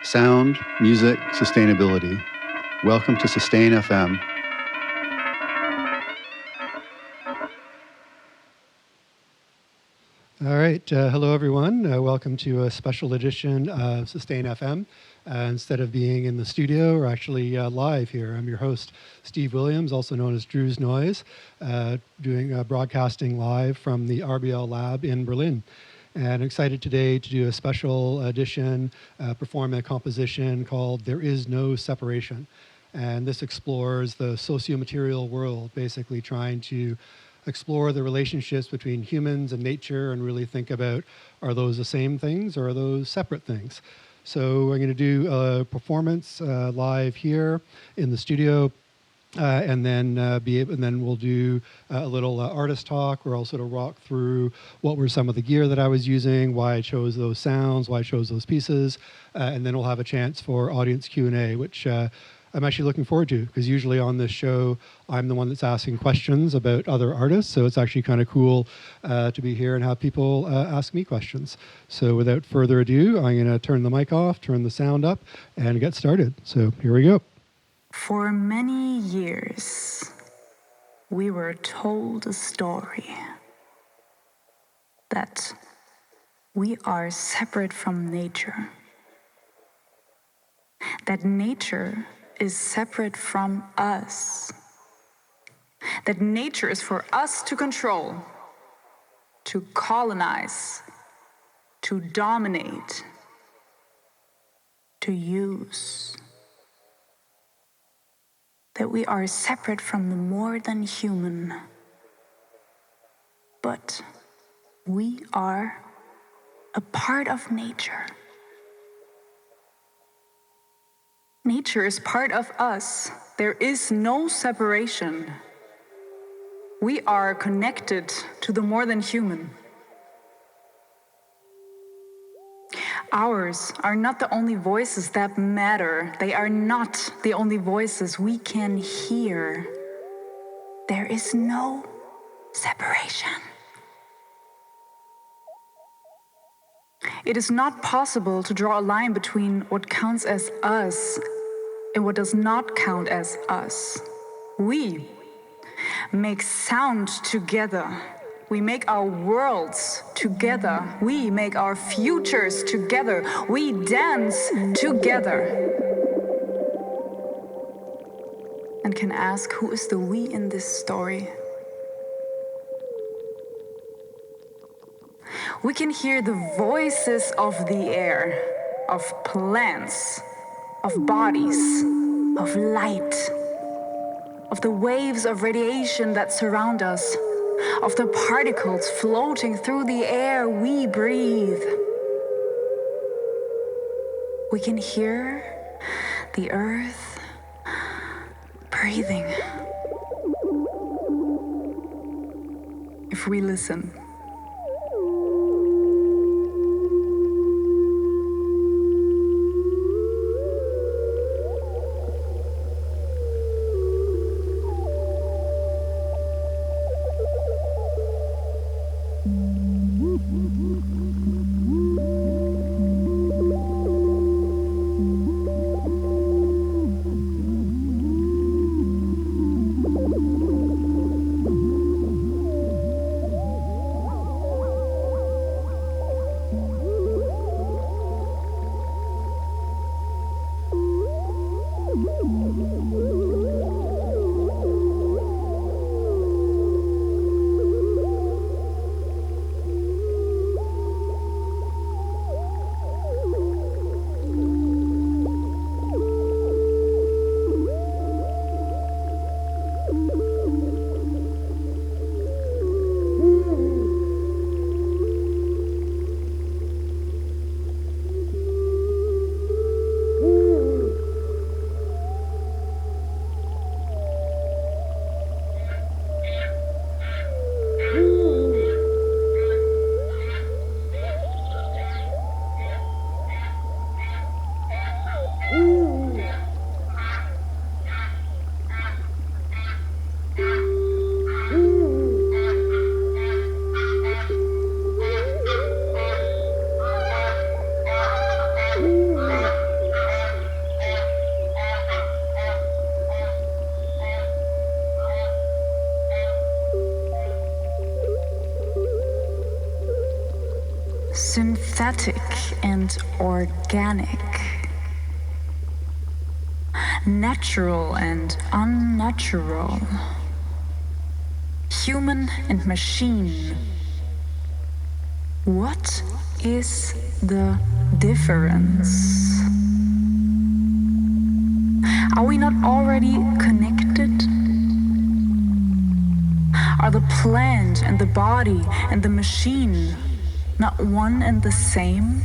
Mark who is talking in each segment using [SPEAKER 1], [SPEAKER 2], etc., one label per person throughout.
[SPEAKER 1] Sound, music, sustainability. Welcome to Sustain FM.
[SPEAKER 2] All right, hello everyone. Welcome to a special edition of Sustain FM. Instead of being in the studio, we're actually live here. I'm your host, Steve Williams, also known as drusnoise, doing broadcasting live from the RBL.LAB in Berlin. And I'm excited today to do a special edition, perform a composition called There Is No Separation. And this explores the sociomaterial world, basically trying to explore the relationships between humans and nature and really think about, are those the same things or are those separate things? So I'm going to do a performance live here in the studio. And then we'll do a little artist talk. We're also to walk through what were some of the gear that I was using, why I chose those sounds, why I chose those pieces, and then we'll have a chance for audience Q&A, which I'm actually looking forward to, because usually on this show I'm the one that's asking questions about other artists, so it's actually kind of cool to be here and have people ask me questions. So without further ado, I'm going to turn the mic off, turn the sound up, and get started. So here we go.
[SPEAKER 3] For many years, we were told a story that we are separate from nature, that nature is separate from us, that nature is for us to control, to colonize, to dominate, to use. That we are separate from the more than human, but we are a part of nature. Nature is part of us. There is no separation. We are connected to the more than human. Ours are not the only voices that matter. They are not the only voices we can hear. There is no separation. It is not possible to draw a line between what counts as us and what does not count as us. We make sound together. We make our worlds together. We make our futures together. We dance together. And can ask, who is the we in this story? We can hear the voices of the air, of plants, of bodies, of light, of the waves of radiation that surround us, of the particles floating through the air we breathe. We can hear the earth breathing. If we listen. synthetic and organic, natural and unnatural, human and machine. What is the difference? Are we not already connected? Are the plant and the body and the machine not one and the same?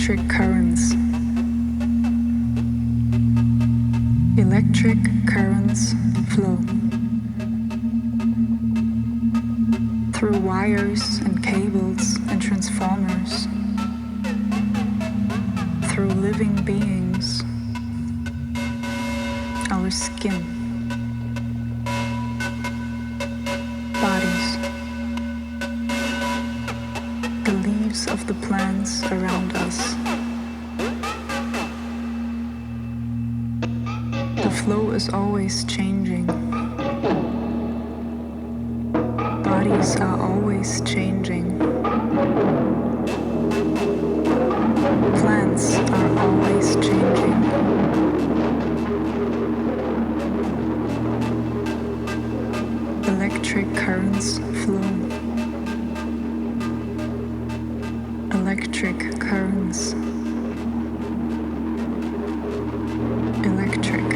[SPEAKER 3] electric currents. Electric currents flow through wires and cables and transformers, through living beings, our skin, bodies, the leaves of the plants around us. The flow is always changing. Bodies are always changing. Plants are always changing. Electric currents flow. Electric currents. Electric.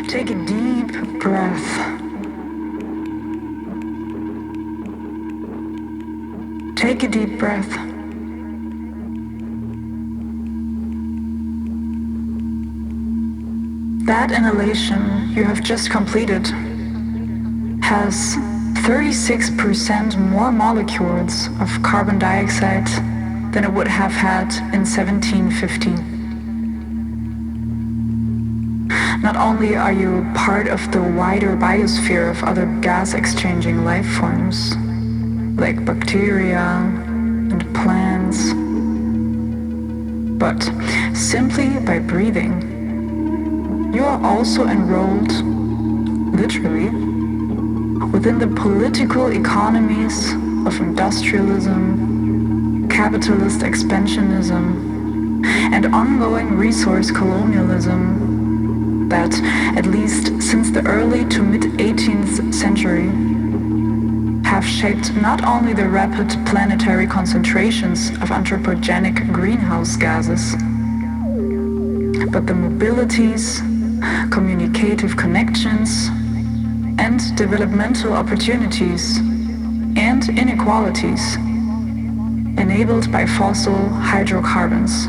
[SPEAKER 3] Take a deep breath. Take a deep breath. That inhalation you have just completed has 36% more molecules of carbon dioxide than it would have had in 1750. Not only are you part of the wider biosphere of other gas-exchanging life forms, like bacteria and plants, but simply by breathing. You are also enrolled, literally, within the political economies of industrialism, capitalist expansionism, and ongoing resource colonialism that, at least since the early to mid-18th century, have shaped not only the rapid planetary concentrations of anthropogenic greenhouse gases, but the mobilities, communicative connections, and developmental opportunities and inequalities enabled by fossil hydrocarbons.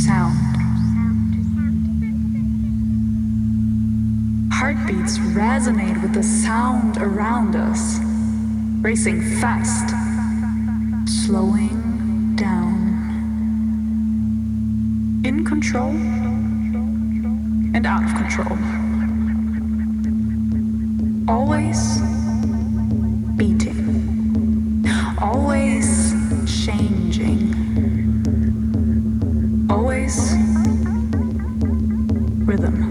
[SPEAKER 3] sound. Heartbeats resonate with the sound around us, racing fast, slowing down. In control and out of control. Always beating, always changing, always rhythm.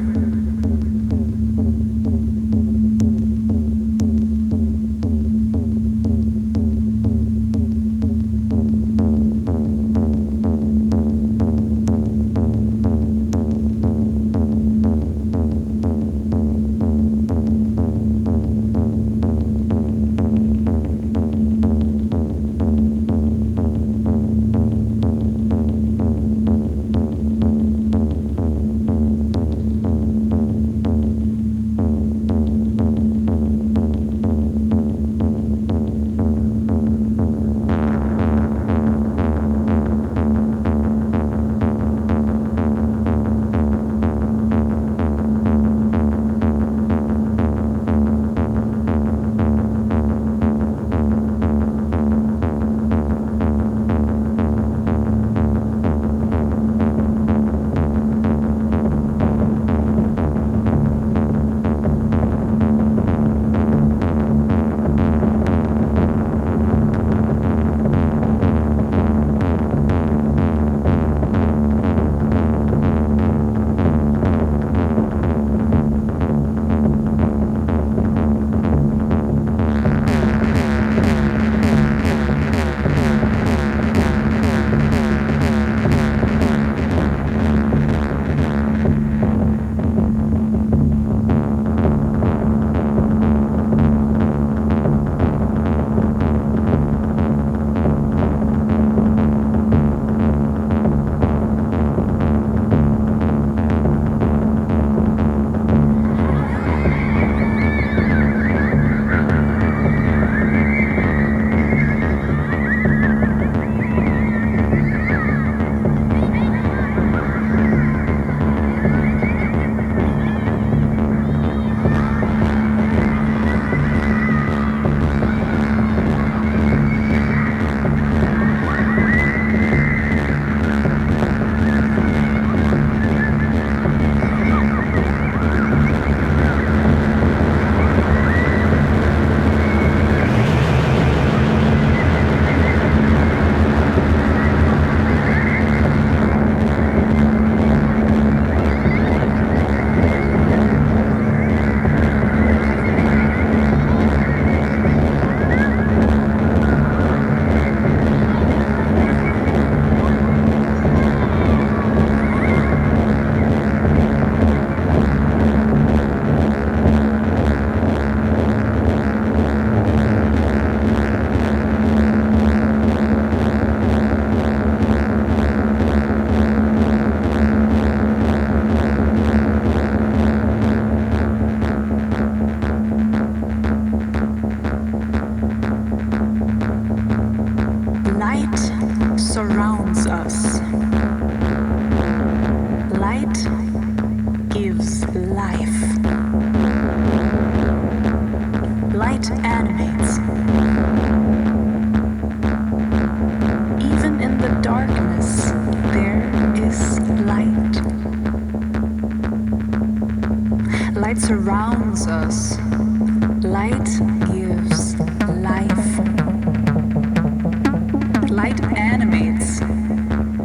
[SPEAKER 3] Surrounds us. Light gives life. Light animates.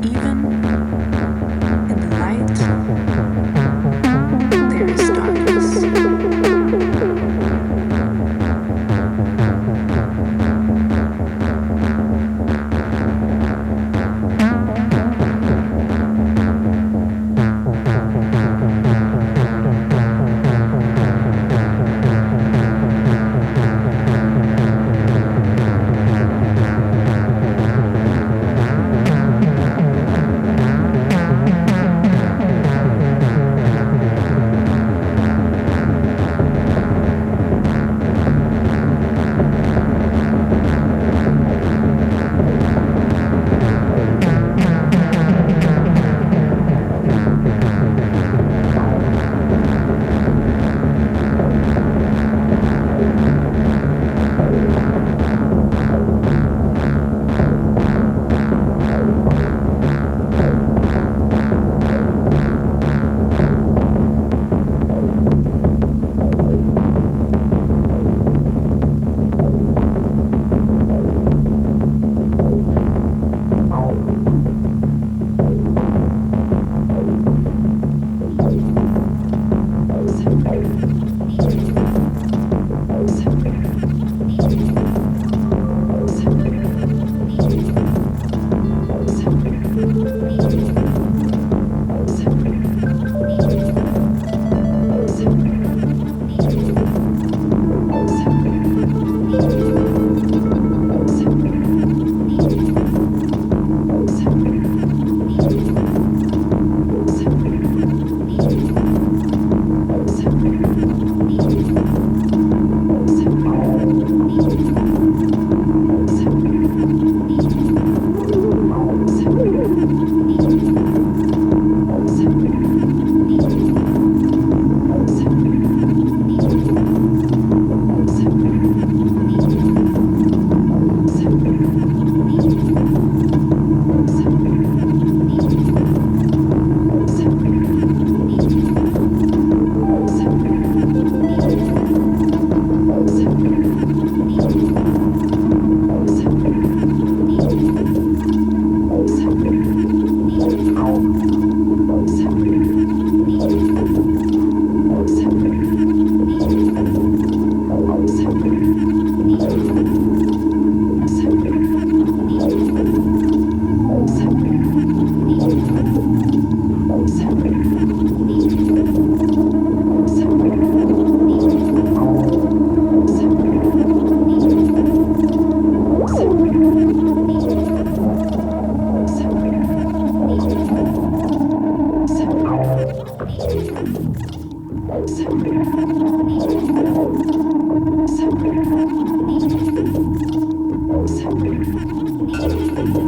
[SPEAKER 3] Even in the light, there is darkness.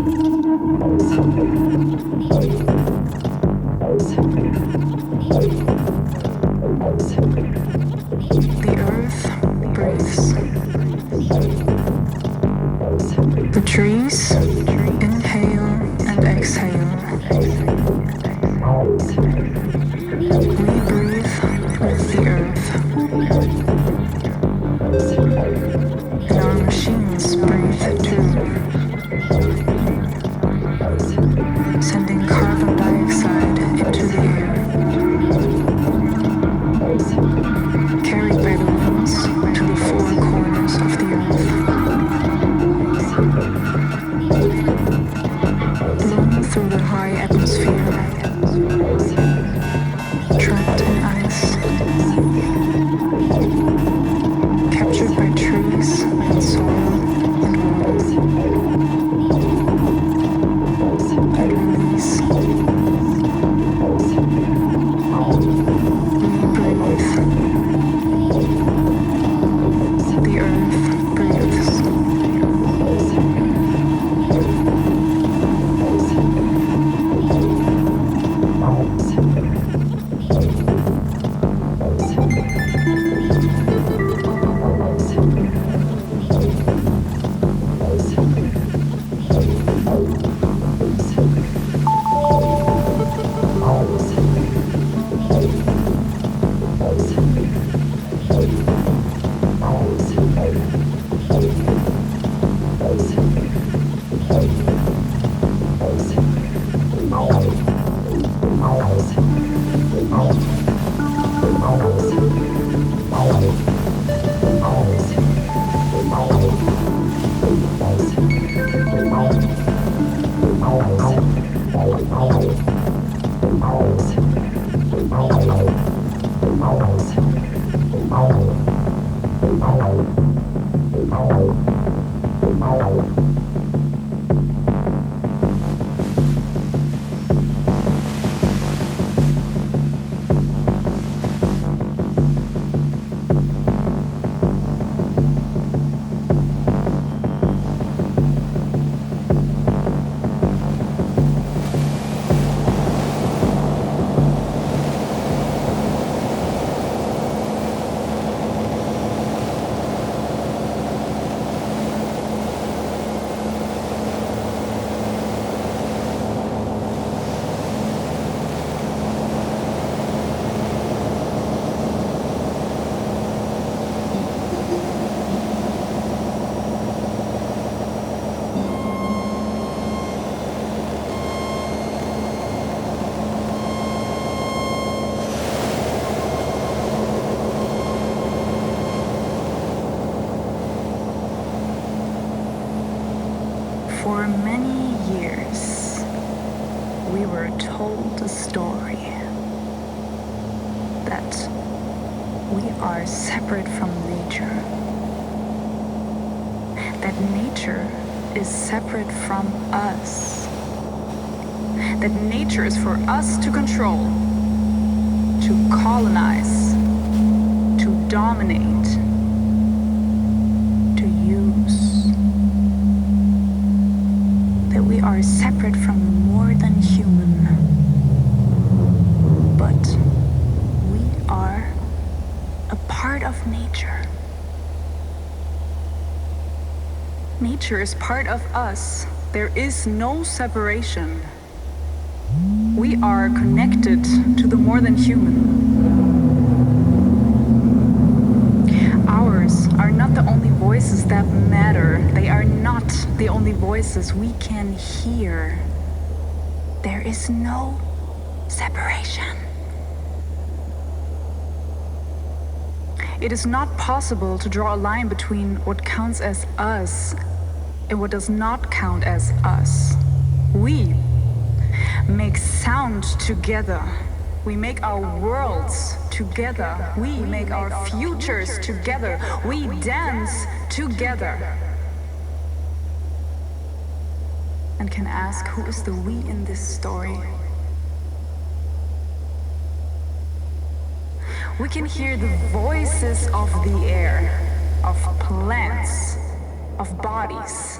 [SPEAKER 3] The earth breathes. The trees inhale and exhale. We breathe with the earth. And our machines breathe too, sending carbon dioxide into the air, carried by the winds to the four corners of the earth, blown through the high atmosphere, trapped in ice, captured by trees and soil and water, and release. We breathe. The earth breathes. For many years, we were told a story that we are separate from nature, that nature is separate from us, that nature is for us to control, to colonize, to dominate, to use. That we are separate from more than human, but we are a part of nature. Nature is part of us. There is no separation. We are connected to the more than human. Ours are not the only voices that matter. They are not the only voices we can hear. There is no separation. It is not possible to draw a line between what counts as us and what does not count as us. We make sound together. We make our worlds together. We make our futures together. We dance together. And can ask, who is the we in this story? We can hear the voices of the air, of plants, of bodies,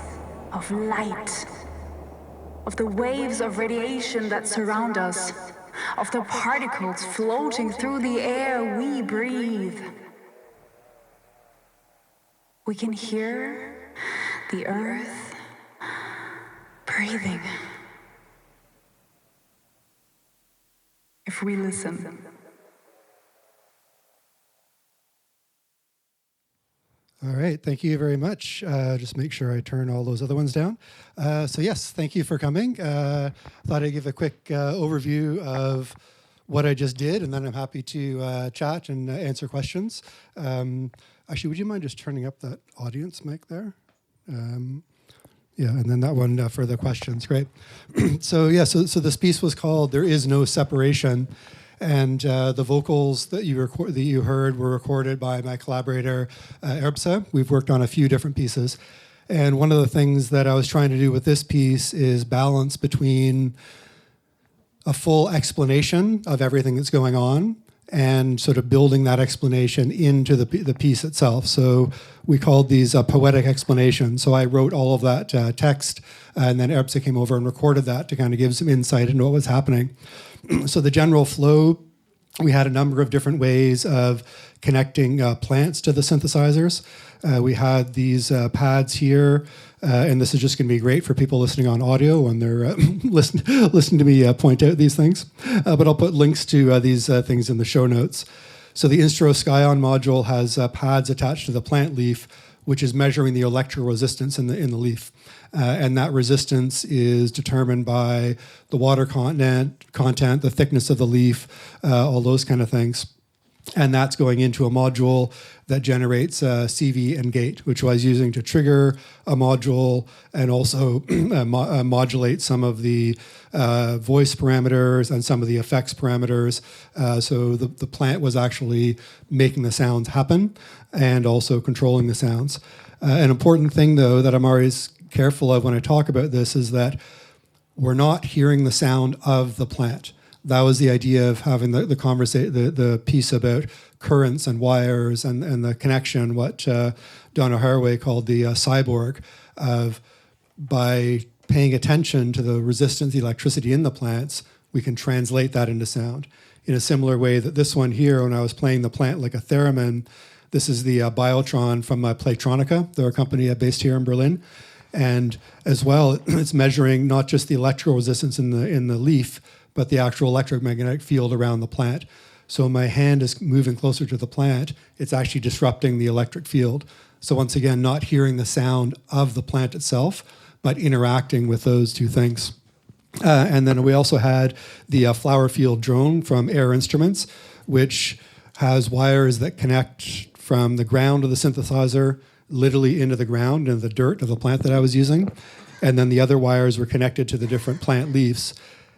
[SPEAKER 3] of light, of the waves of radiation that surround us, of the particles floating through the air we breathe. We can hear the earth breathing if we listen.
[SPEAKER 2] All right, thank you very much. Just make sure I turn all those other ones down. So yes, thank you for coming. Thought I'd give a quick overview of what I just did, and then I'm happy to chat and answer questions. Actually, would you mind just turning up that audience mic there? Yeah, and then that one for the questions, great. So this piece was called "There Is No Separation," and the vocals that you heard were recorded by my collaborator Erbse. We've worked on a few different pieces, and one of the things that I was trying to do with this piece is balance between a full explanation of everything that's going on and sort of building that explanation into the piece itself. So we called these poetic explanations. So I wrote all of that text, and then Erbse came over and recorded that to kind of give some insight into what was happening. So the general flow, we had a number of different ways of connecting plants to the synthesizers. We had these pads here, and this is just going to be great for people listening on audio when they're listening to me point out these things. But I'll put links to these things in the show notes. So the Instro Skyon module has pads attached to the plant leaf, which is measuring the electrical resistance in the leaf. And that resistance is determined by the water content, the thickness of the leaf, all those kind of things. And that's going into a module that generates CV and gate, which I was using to trigger a module and also modulate some of the voice parameters and some of the effects parameters. So the plant was actually making the sounds happen and also controlling the sounds. An important thing, though, that I'm always careful of when I talk about this is that we're not hearing the sound of the plant. That was the idea of having the piece about currents and wires and the connection, what Donna Haraway called the cyborg, of by paying attention to the resistance, the electricity in the plants, we can translate that into sound. In a similar way that this one here, when I was playing the plant like a theremin, this is the Biotron from Playtronica. They're a company based here in Berlin. And as well, it's measuring not just the electrical resistance in the leaf, but the actual electromagnetic field around the plant. So when my hand is moving closer to the plant, it's actually disrupting the electric field. So once again, not hearing the sound of the plant itself, but interacting with those two things. And then we also had the flower field drone from Air Instruments, which has wires that connect from the ground of the synthesizer literally into the ground and the dirt of the plant that I was using. And then the other wires were connected to the different plant leaves.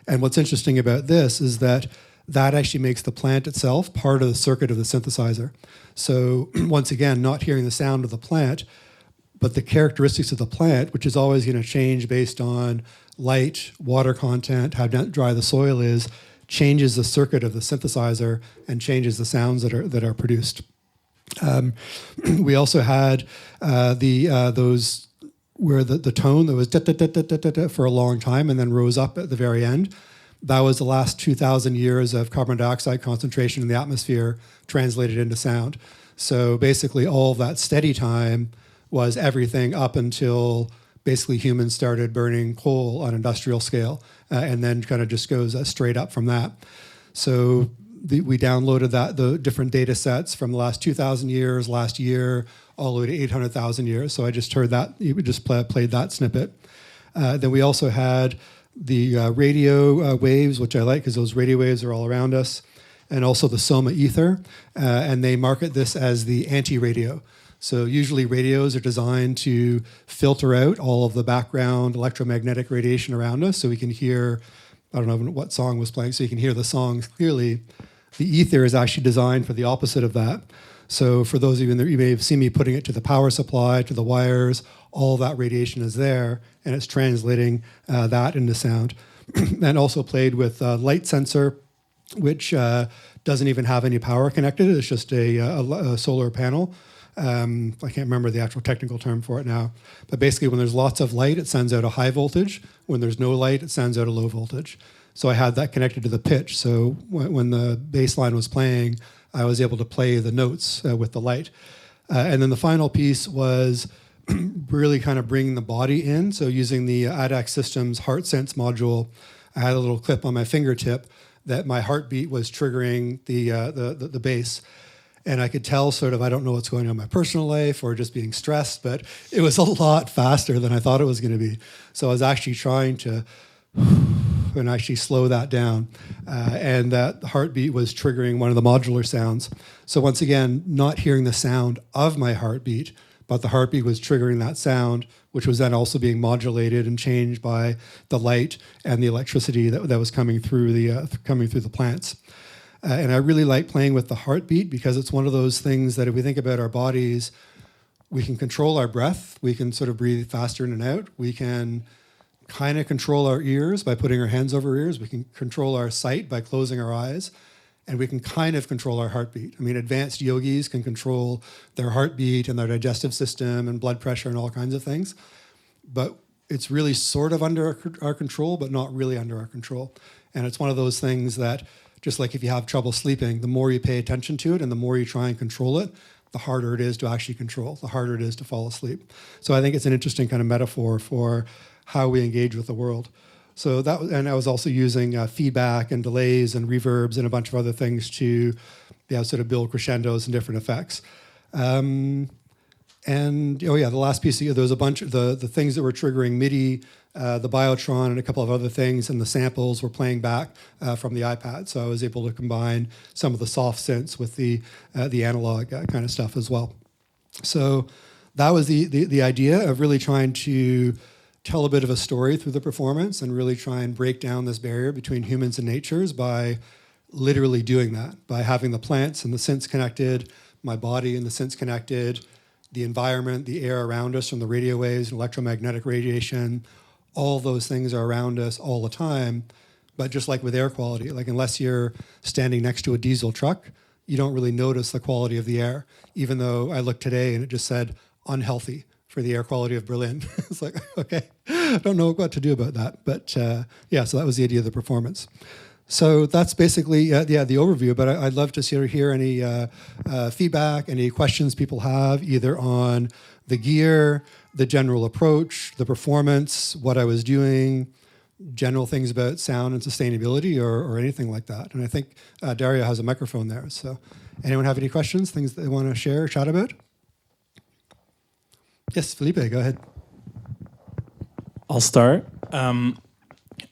[SPEAKER 2] And what's interesting about this is that actually makes the plant itself part of the circuit of the synthesizer. So once again, not hearing the sound of the plant, but the characteristics of the plant, which is always going to change based on light, water content, how dry the soil is, changes the circuit of the synthesizer and changes the sounds that are produced. We also had those where the tone that was da-da-da-da-da-da for a long time and then rose up at the very end. That was the last 2,000 years of carbon dioxide concentration in the atmosphere translated into sound. So basically all of that steady time was everything up until basically humans started burning coal on industrial scale, and then kind of just goes straight up from that. So we downloaded the different data sets from the last 2,000 years, last year, all the way to 800,000 years. So I just heard that, you just played that snippet. Then we also had the radio waves, which I like because those radio waves are all around us, and also the Soma ether, and they market this as the anti-radio. So usually radios are designed to filter out all of the background electromagnetic radiation around us so we can hear, I don't know what song was playing, so you can hear the songs clearly. The ether is actually designed for the opposite of that. So for those of you in there, you may have seen me putting it to the power supply, to the wires, all that radiation is there, and it's translating that into sound. And also played with light sensor, which doesn't even have any power connected. It's just a solar panel. I can't remember the actual technical term for it now. But basically, when there's lots of light, it sends out a high voltage. When there's no light, it sends out a low voltage. So I had that connected to the pitch. So when the bass line was playing, I was able to play the notes with the light. And then the final piece was really kind of bringing the body in. So using the ADAC Systems Heart Sense module, I had a little clip on my fingertip that my heartbeat was triggering the bass. And I could tell sort of, I don't know what's going on in my personal life or just being stressed, but it was a lot faster than I thought it was going to be. So I was actually trying to and actually slow that down. And that heartbeat was triggering one of the modular sounds. So once again, not hearing the sound of my heartbeat, but the heartbeat was triggering that sound, which was then also being modulated and changed by the light and the electricity that was coming through the plants. And I really like playing with the heartbeat because it's one of those things that if we think about our bodies, we can control our breath. We can sort of breathe faster in and out. We can kind of control our ears by putting our hands over our ears. We can control our sight by closing our eyes. And we can kind of control our heartbeat. I mean, advanced yogis can control their heartbeat and their digestive system and blood pressure and all kinds of things. But it's really sort of under our control, but not really under our control. And it's one of those things that, just like if you have trouble sleeping, the more you pay attention to it and the more you try and control it, the harder it is to actually control, the harder it is to fall asleep. So I think it's an interesting kind of metaphor for how we engage with the world. So that, and I was also using feedback and delays and reverbs and a bunch of other things to sort of build crescendos and different effects. And the last piece, there was a bunch of the things that were triggering MIDI, the Biotron and a couple of other things, and the samples were playing back from the iPad. So I was able to combine some of the soft synths with the analog kind of stuff as well. So that was the idea of really trying to tell a bit of a story through the performance and really try and break down this barrier between humans and natures by literally doing that, by having the plants and the synths connected, my body and the synths connected, the environment, the air around us from the radio waves and electromagnetic radiation, all those things are around us all the time. But just like with air quality, like unless you're standing next to a diesel truck, you don't really notice the quality of the air, even though I looked today and it just said unhealthy for the air quality of Berlin. It's like, okay, I don't know what to do about that. But so that was the idea of the performance. So that's basically, the overview, but I'd love to hear any feedback, any questions people have, either on the gear, the general approach, the performance, what I was doing, general things about sound and sustainability, or anything like that. And I think Dario has a microphone there. So anyone have any questions, things that they want to share, chat about? Yes, Felipe, go ahead.
[SPEAKER 4] I'll start.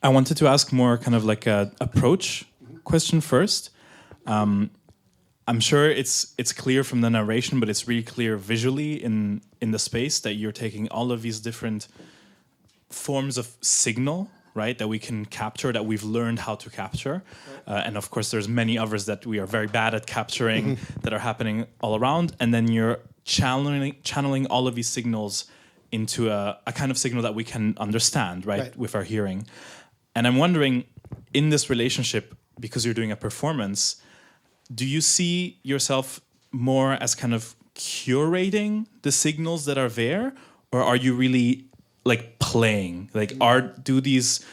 [SPEAKER 4] I wanted to ask more kind of like a approach question first. I'm sure it's clear from the narration, but it's really clear visually in the space that you're taking all of these different forms of signal, right, that we can capture, that we've learned how to capture. And of course, there's many others that we are very bad at capturing that are happening all around. And then you're channeling all of these signals into a kind of signal that we can understand, right, with our hearing. And I'm wondering, in this relationship, because you're doing a performance, do you see yourself more as kind of curating the signals that are there, or are you really like playing? Like, do these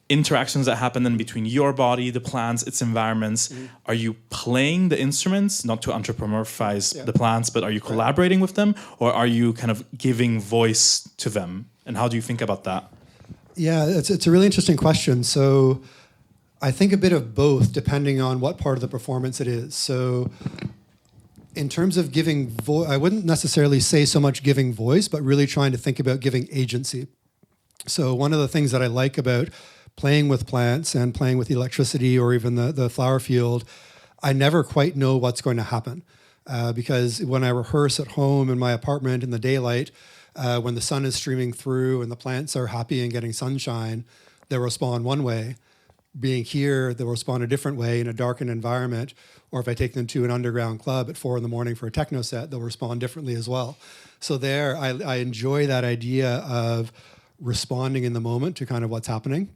[SPEAKER 4] interactions that happen then between your body, the plants, its environments, are you playing the instruments, not to anthropomorphize the plants, but are you collaborating with them, or are you kind of giving voice to them? And how do you think about that?
[SPEAKER 2] Yeah, it's a really interesting question. So I think a bit of both, depending on what part of the performance it is. So in terms of giving voice, I wouldn't necessarily say so much giving voice, but really trying to think about giving agency. So one of the things that I like about playing with plants and playing with electricity or even the flower field, I never quite know what's going to happen. Because when I rehearse at home in my apartment in the daylight, when the sun is streaming through and the plants are happy and getting sunshine, they'll respond one way. Being here, they'll respond a different way in a darkened environment. Or if I take them to an underground club at 4 a.m. for a techno set, they'll respond differently as well. So there, I enjoy that idea of responding in the moment to kind of what's happening.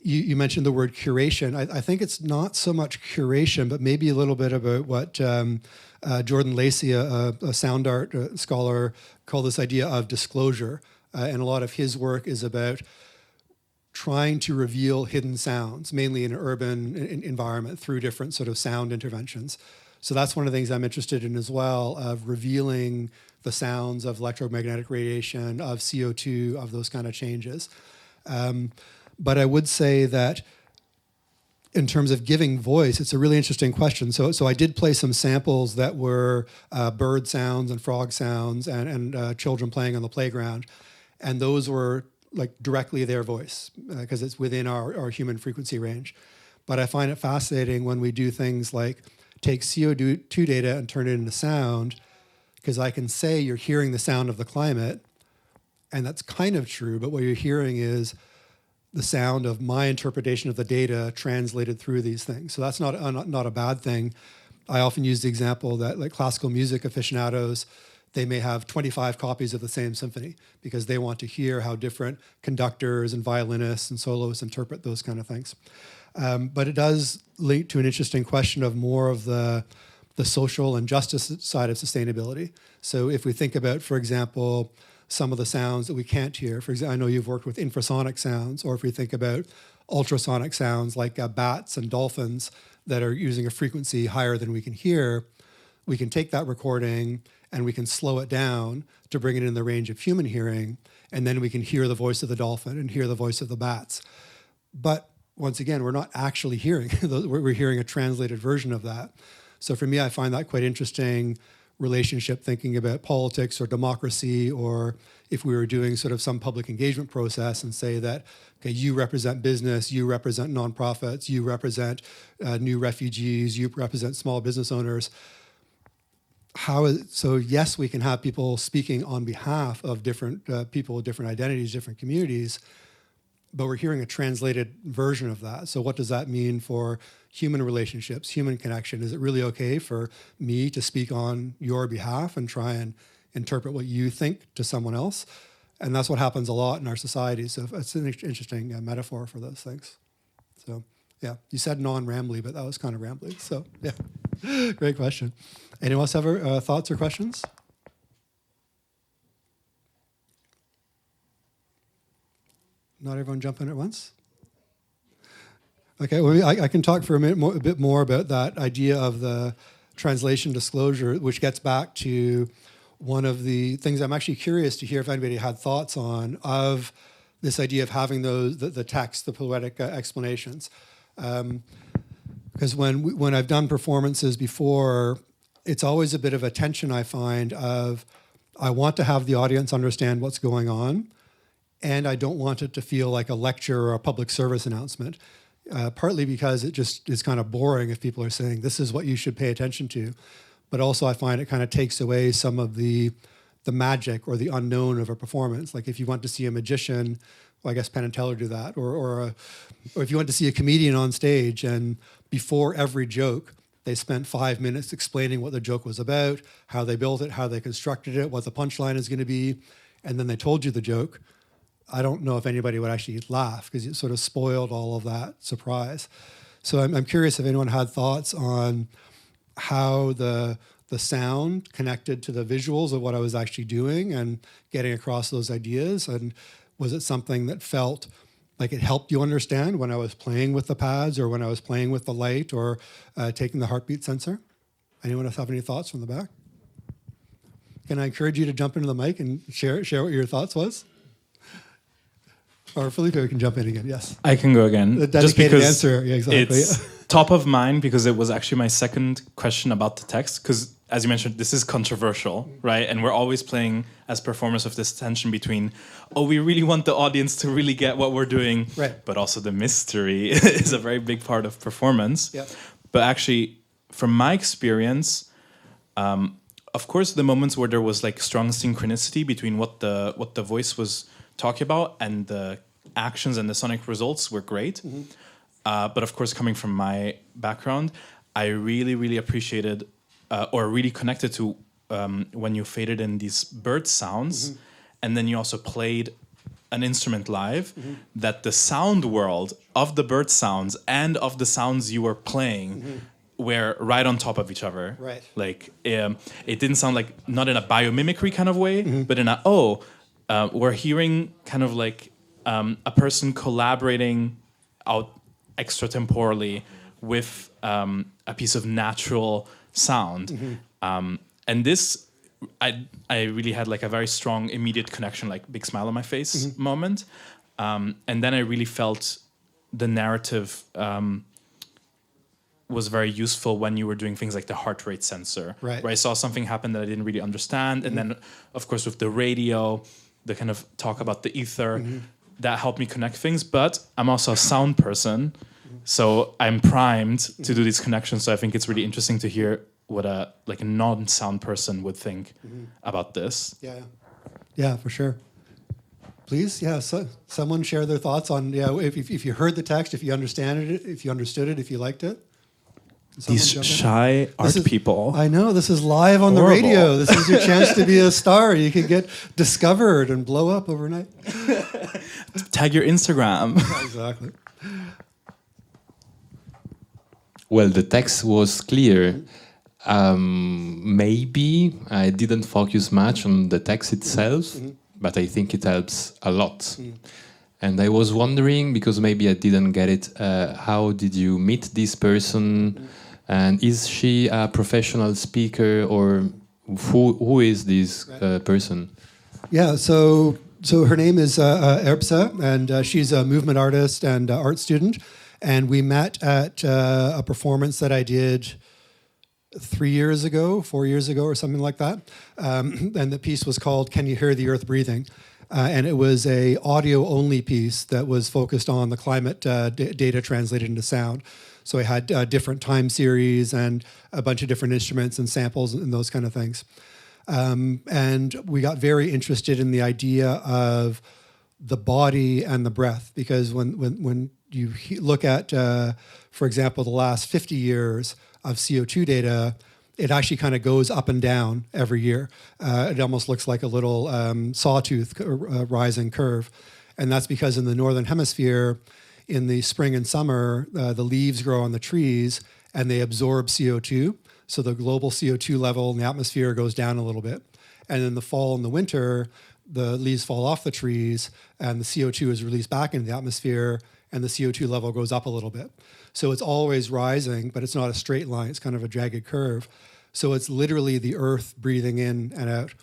[SPEAKER 2] you mentioned the word curation. I think it's not so much curation, but maybe a little bit about what Jordan Lacey, a sound art scholar, called this idea of disclosure. And a lot of his work is about trying to reveal hidden sounds, mainly in an urban environment, through different sort of sound interventions. So that's one of the things I'm interested in as well, of revealing the sounds of electromagnetic radiation, of CO2, of those kind of changes. But I would say that in terms of giving voice, it's a really interesting question. So I did play some samples that were bird sounds and frog sounds and children playing on the playground. And those were like directly their voice because it's within our human frequency range. But I find it fascinating when we do things like take CO2 data and turn it into sound, because I can say you're hearing the sound of the climate, and that's kind of true, but what you're hearing is the sound of my interpretation of the data translated through these things. So that's not a bad thing. I often use the example that like classical music aficionados, they may have 25 copies of the same symphony because they want to hear how different conductors and violinists and soloists interpret those kind of things. But it does lead to an interesting question of more of the social and justice side of sustainability. So if we think about, for example, some of the sounds that we can't hear. For example, I know you've worked with infrasonic sounds, or if we think about ultrasonic sounds like bats and dolphins that are using a frequency higher than we can hear, we can take that recording and we can slow it down to bring it in the range of human hearing, and then we can hear the voice of the dolphin and hear the voice of the bats. But once again, we're not actually hearing, we're hearing a translated version of that. So for me, I find that quite interesting relationship, thinking about politics or democracy, or if we were doing sort of some public engagement process and say that, okay, you represent business, you represent nonprofits, you represent new refugees, you represent small business owners. So yes, we can have people speaking on behalf of different people with different identities, different communities, but we're hearing a translated version of that. So what does that mean for human relationships, human connection? Is it really okay for me to speak on your behalf and try and interpret what you think to someone else? And that's what happens a lot in our society. So it's an interesting metaphor for those things. So yeah, you said non-rambly, but that was kind of rambly. So yeah, great question. Anyone else have thoughts or questions? Not everyone jump in at once? Okay, well, I can talk for a bit more about that idea of the translation disclosure, which gets back to one of the things I'm actually curious to hear if anybody had thoughts on, of this idea of having the text, the poetic explanations. Because when I've done performances before, it's always a bit of a tension, I find, of I want to have the audience understand what's going on, and I don't want it to feel like a lecture or a public service announcement, partly because it just is kind of boring if people are saying, this is what you should pay attention to. But also I find it kind of takes away some of the magic or the unknown of a performance. Like if you want to see a magician, well, I guess Penn and Teller do that, or if you want to see a comedian on stage and before every joke, they spent 5 minutes explaining what the joke was about, how they built it, how they constructed it, what the punchline is going to be, and then they told you the joke. I don't know if anybody would actually laugh because it sort of spoiled all of that surprise. So I'm curious if anyone had thoughts on how the sound connected to the visuals of what I was actually doing and getting across those ideas. And was it something that felt like it helped you understand when I was playing with the pads or when I was playing with the light or taking the heartbeat sensor? Anyone else have any thoughts from the back? Can I encourage you to jump into the mic and share what your thoughts was? Or Felipe can jump in again, yes.
[SPEAKER 4] I can go again.
[SPEAKER 2] The dedicated answer, yeah, exactly.
[SPEAKER 4] It's top of mind because it was actually my second question about the text. Because as you mentioned, this is controversial, right? And we're always playing as performers with this tension between, oh, we really want the audience to really get what we're doing,
[SPEAKER 2] right?
[SPEAKER 4] But also the mystery is a very big part of performance.
[SPEAKER 2] Yep.
[SPEAKER 4] But actually, from my experience, of course, the moments where there was like strong synchronicity between what the voice was talking about and the actions and the sonic results were great. Mm-hmm. But of course, coming from my background, I really, really appreciated or really connected to when you faded in these bird sounds, mm-hmm. and then you also played an instrument live, that the sound world of the bird sounds and of the sounds you were playing were right on top of each other.
[SPEAKER 2] Right.
[SPEAKER 4] Like it didn't sound like, not in a biomimicry kind of way, but in a we're hearing kind of like a person collaborating out extratemporally with a piece of natural sound. And this, I really had like a very strong immediate connection, like big smile on my face moment. And then I really felt the narrative was very useful when you were doing things like the heart rate sensor,
[SPEAKER 2] right,
[SPEAKER 4] where I saw something happen that I didn't really understand. And then, of course, with the radio, the kind of talk about the ether, that helped me connect things. But I'm also a sound person, so I'm primed to do these connections. So I think it's really interesting to hear what a non-sound person would think about this.
[SPEAKER 2] Yeah, for sure. Please, so someone share their thoughts on if you heard the text, if you understood it, if you liked it.
[SPEAKER 4] These shy art people.
[SPEAKER 2] I know, this is live on the radio. This is your chance to be a star. You can get discovered and blow up overnight.
[SPEAKER 4] Tag your Instagram.
[SPEAKER 2] Exactly.
[SPEAKER 5] Well, the text was clear. Maybe I didn't focus much on the text itself, but I think it helps a lot. And I was wondering, because maybe I didn't get it, how did you meet this person? And is she a professional speaker, or who is this person?
[SPEAKER 2] Yeah, so her name is Erbse, and she's a movement artist and art student. And we met at a performance that I did 4 years ago, or something like that. And the piece was called "Can You Hear the Earth Breathing?" And it was a audio-only piece that was focused on the climate data translated into sound. So I had different time series and a bunch of different instruments and samples and those kind of things. And we got very interested in the idea of the body and the breath, because when you look at, for example, the last 50 years of CO2 data, it actually kind of goes up and down every year. It almost looks like a little sawtooth rising curve. And that's because in the Northern Hemisphere, in the spring and summer, the leaves grow on the trees and they absorb CO2. So the global CO2 level in the atmosphere goes down a little bit. And in the fall and the winter, the leaves fall off the trees and the CO2 is released back into the atmosphere and the CO2 level goes up a little bit. So it's always rising, but it's not a straight line. It's kind of a jagged curve. So it's literally the earth breathing in and out.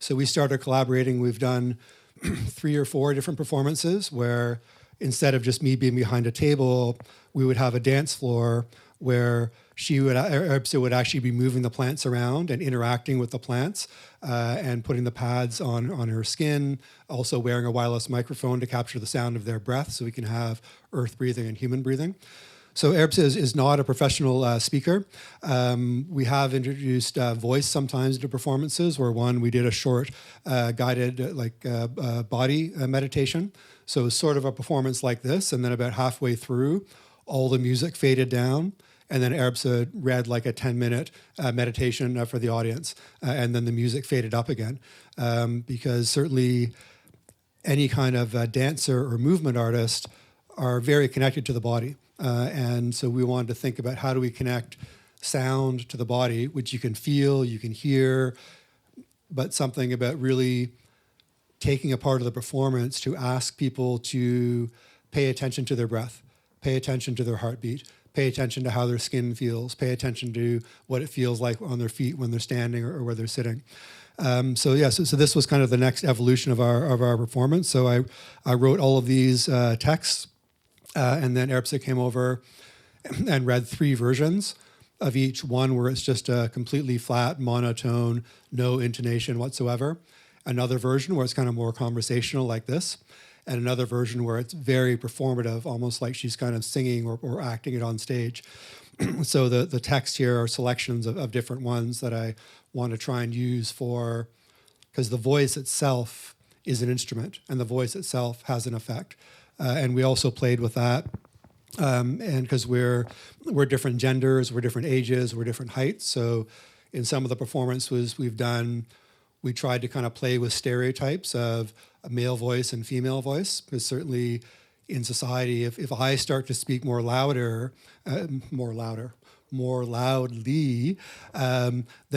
[SPEAKER 2] So we started collaborating. We've done 3 or 4 different performances where instead of just me being behind a table, we would have a dance floor where Erbse would actually be moving the plants around and interacting with the plants and putting the pads on her skin, also wearing a wireless microphone to capture the sound of their breath so we can have earth breathing and human breathing. So Erbse is not a professional speaker. We have introduced voice sometimes into performances, where we did a short guided body meditation. So sort of a performance like this, and then about halfway through, all the music faded down, and then Erbse read like a 10-minute meditation for the audience, and then the music faded up again. Because certainly any kind of dancer or movement artist are very connected to the body. And so we wanted to think about how do we connect sound to the body, which you can feel, you can hear, but something about really taking a part of the performance to ask people to pay attention to their breath, pay attention to their heartbeat, pay attention to how their skin feels, pay attention to what it feels like on their feet when they're standing or where they're sitting. So this was kind of the next evolution of our performance. So I wrote all of these texts, and then Erbse came over and read 3 versions of each one, where it's just a completely flat, monotone, no intonation whatsoever. Another version where it's kind of more conversational like this, and another version where it's very performative, almost like she's kind of singing or acting it on stage. So the text here are selections of different ones that I want to try and use because the voice itself is an instrument and the voice itself has an effect. And we also played with that. And because we're different genders, we're different ages, we're different heights. So in some of the performances we've done we tried to kind of play with stereotypes of a male voice and female voice, because certainly in society, if I start to speak more loudly, then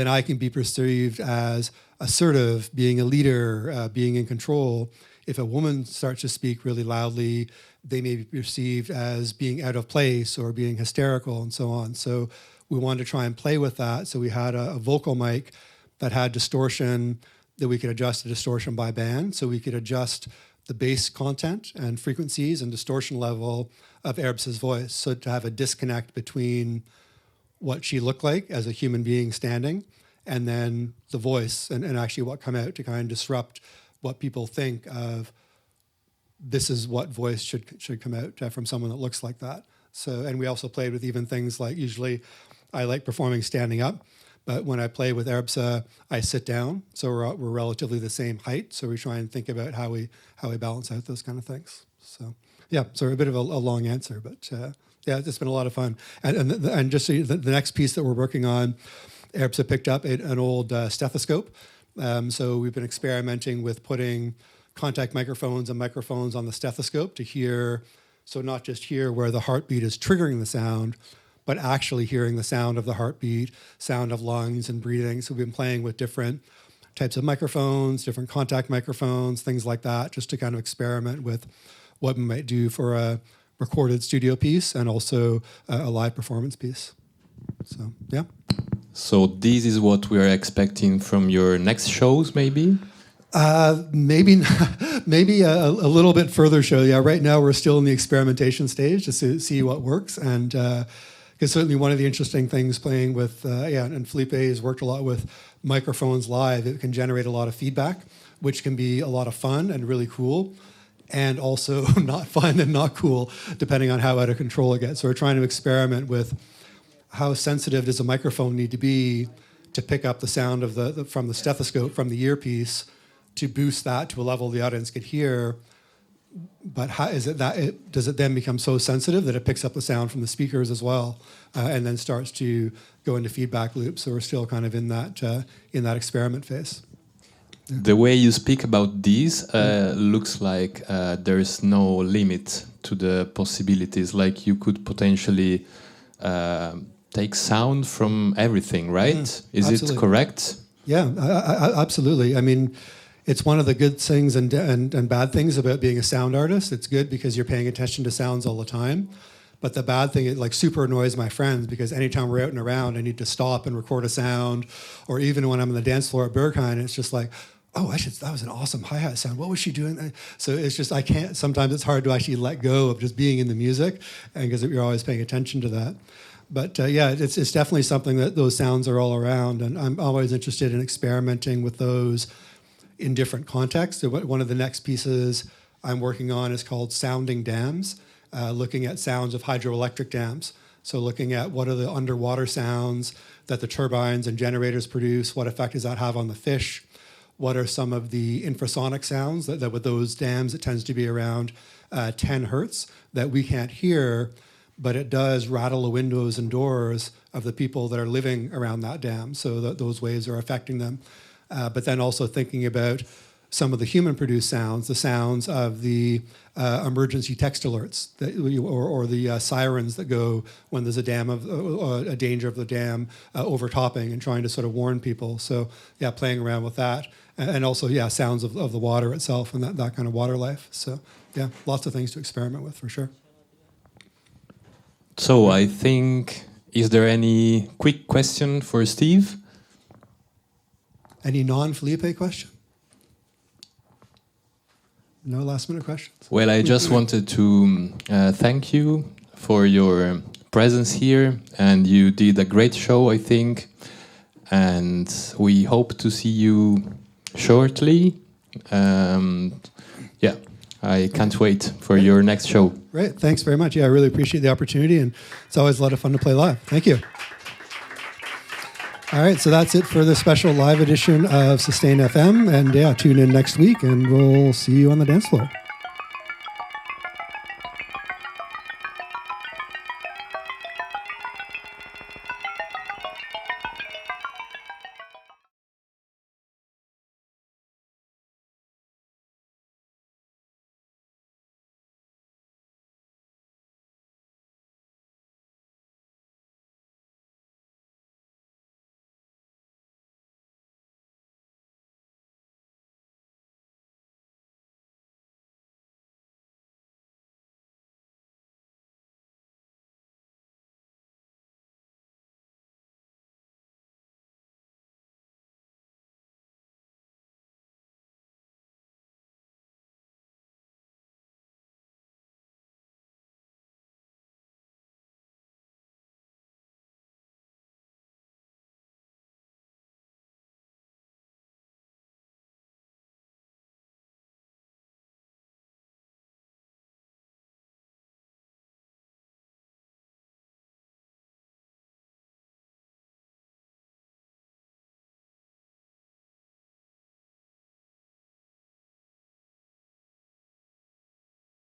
[SPEAKER 2] I can be perceived as assertive, being a leader, being in control. If a woman starts to speak really loudly, they may be perceived as being out of place or being hysterical and so on. So we wanted to try and play with that. So we had a vocal mic that had distortion, that we could adjust the distortion by band. So we could adjust the bass content and frequencies and distortion level of Erbse's voice. So to have a disconnect between what she looked like as a human being standing and then the voice and actually what come out to kind of disrupt what people think of this is what voice should come out from someone that looks like that. So, and we also played with even things like, usually I like performing standing up, but when I play with Erbse, I sit down. So we're relatively the same height. So we try and think about how we balance out those kind of things. So yeah, so a bit of a long answer, but yeah, it's been a lot of fun. And just so the next piece that we're working on, Erbse picked up an old stethoscope. So we've been experimenting with putting contact microphones and microphones on the stethoscope to hear, so not just hear where the heartbeat is triggering the sound, but actually hearing the sound of the heartbeat, sound of lungs and breathing. So we've been playing with different types of microphones, different contact microphones, things like that, just to kind of experiment with what we might do for a recorded studio piece and also a live performance piece. So, yeah.
[SPEAKER 5] So this is what we're expecting from your next shows, maybe?
[SPEAKER 2] Maybe a little bit further show. Yeah, right now we're still in the experimentation stage to see what works. And because certainly one of the interesting things playing with, and Felipe has worked a lot with microphones live. It can generate a lot of feedback, which can be a lot of fun and really cool, and also not fun and not cool, depending on how out of control it gets. So we're trying to experiment with how sensitive does a microphone need to be to pick up the sound of from the stethoscope, from the earpiece, to boost that to a level the audience could hear. But how is it that does it then become so sensitive that it picks up the sound from the speakers as well, and then starts to go into feedback loops? So we're still kind of in that experiment phase. Yeah.
[SPEAKER 5] The way you speak about these looks like there's no limit to the possibilities. Like you could potentially take sound from everything, right? Is
[SPEAKER 2] Absolutely.
[SPEAKER 5] it correct?
[SPEAKER 2] Yeah, absolutely. I mean, it's one of the good things and bad things about being a sound artist. It's good because you're paying attention to sounds all the time. But the bad thing, it like super annoys my friends because anytime we're out and around, I need to stop and record a sound. Or even when I'm on the dance floor at Berghain, it's just like, oh, that was an awesome hi-hat sound. What was she doing? So it's just, I can't, sometimes it's hard to actually let go of just being in the music, and because you're always paying attention to that. But yeah, it's definitely something that those sounds are all around, and I'm always interested in experimenting with those in different contexts. So one of the next pieces I'm working on is called Sounding Dams, looking at sounds of hydroelectric dams. So looking at what are the underwater sounds that the turbines and generators produce, what effect does that have on the fish, what are some of the infrasonic sounds that with those dams, it tends to be around 10 hertz that we can't hear, but it does rattle the windows and doors of the people that are living around that dam. So those waves are affecting them. But then also thinking about some of the human-produced sounds, the sounds of the emergency text alerts or the sirens that go when there's a danger of the dam overtopping and trying to sort of warn people. So yeah, playing around with that. And also, yeah, sounds of the water itself and that kind of water life. So yeah, lots of things to experiment with for sure.
[SPEAKER 5] So I think, is there any quick question for Steve?
[SPEAKER 2] Any non-Felipe question? No last-minute questions?
[SPEAKER 5] Well, I just wanted to thank you for your presence here, and you did a great show, I think, and we hope to see you shortly. Yeah, I can't wait for your next show.
[SPEAKER 2] Great, thanks very much. Yeah, I really appreciate the opportunity, and it's always a lot of fun to play live. Thank you. All right, so that's it for the special live edition of Sustain FM. And yeah, tune in next week and we'll see you on the dance floor.